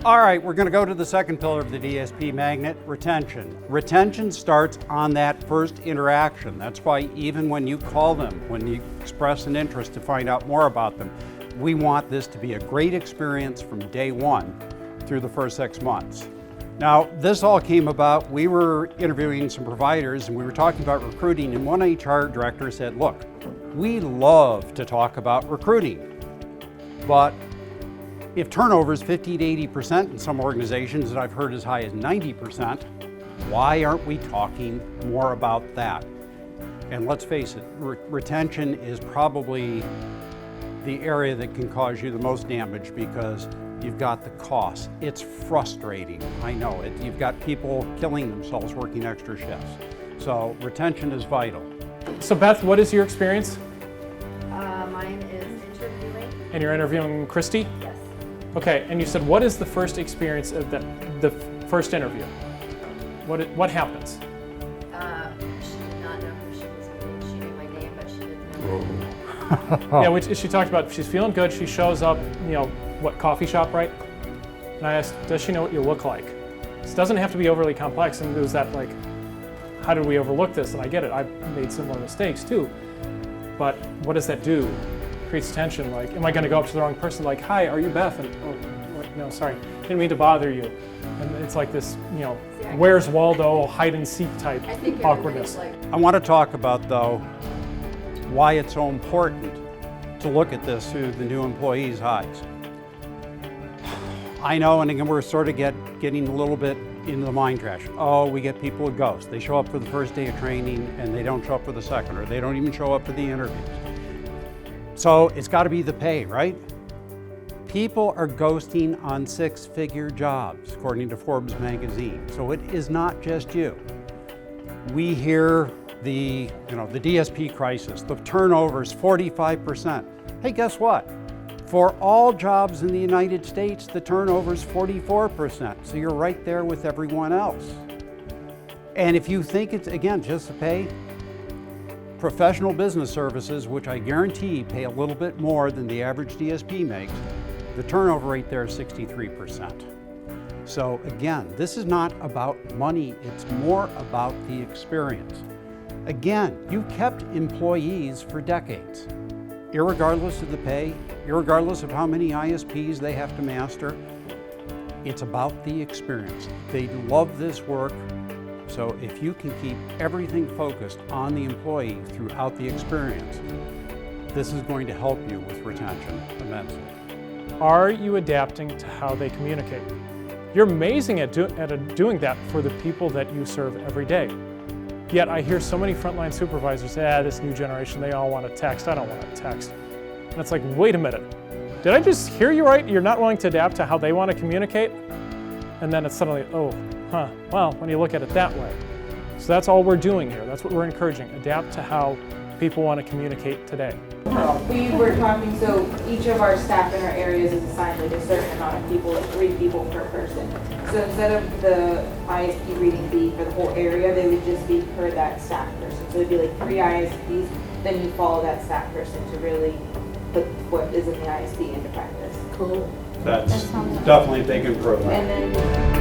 All right, we're going to go to the second pillar of the DSP magnet, retention. Retention starts on that first interaction. That's why even when you call them, when you express an interest to find out more about them, we want this to be a great experience from day one through the first 6 months. Now, this all came about, we were interviewing some providers and we were talking about recruiting, and one HR director said, look, we love to talk about recruiting, but if turnover is 50 to 80% in some organizations, and I've heard as high as 90%, why aren't we talking more about that? And let's face it, retention is probably the area that can cause you the most damage because you've got the cost. It's frustrating, I know it. You've got people killing themselves working extra shifts. So retention is vital. So Beth, what is your experience? Mine is interviewing. And you're interviewing Christy? Yes. Okay, and you said, what is the first experience of the first interview? What happens? She did not know who she was meeting. She knew my name, but she didn't know. Yeah, which she talked about, she's feeling good, she shows up, you know, what, coffee shop, right? And I asked, does she know what you look like? This doesn't have to be overly complex, and it was that like, how did we overlook this? And I get it, I've made similar mistakes too. But what does that do? Creates tension, like, am I gonna go up to the wrong person, like, hi, are you Beth? And, oh, no, sorry, didn't mean to bother you. And it's like this, you know, where's Waldo, hide and seek type awkwardness. I want to talk about, though, why it's so important to look at this through the new employee's eyes. I know, and again, we're sort of getting a little bit into the mind trash. Oh, we get people with ghosts. They show up for the first day of training and they don't show up for the second, or they don't even show up for the interviews. So it's got to be the pay, right? People are ghosting on six-figure jobs, according to Forbes magazine. So it is not just you. We hear the DSP crisis, the turnover is 45%. Hey, guess what? For all jobs in the United States, the turnover is 44%. So you're right there with everyone else. And if you think it's, again, just the pay, professional business services, which I guarantee pay a little bit more than the average DSP makes, the turnover rate there is 63%. So again, this is not about money, it's more about the experience. Again, you've kept employees for decades, irregardless of the pay, irregardless of how many ISPs they have to master. It's about the experience. They love this work. So if you can keep everything focused on the employee throughout the experience, this is going to help you with retention immensely. Are you adapting to how they communicate? You're amazing at doing that for the people that you serve every day. Yet I hear so many frontline supervisors, this new generation, they all want to text. I don't want to text. And it's like, wait a minute. Did I just hear you right? You're not willing to adapt to how they want to communicate? And then it's suddenly, well, when you look at it that way. So that's all we're doing here. That's what we're encouraging. Adapt to how people want to communicate today. We were talking, so each of our staff in our areas is assigned like a certain amount of people, like 3 people per person. So instead of the ISP reading fee for the whole area, they would just be per that staff person. So it'd be like 3 ISPs, then you follow that staff person to really put what is in the ISP into practice. Cool. That's definitely a big improvement. And then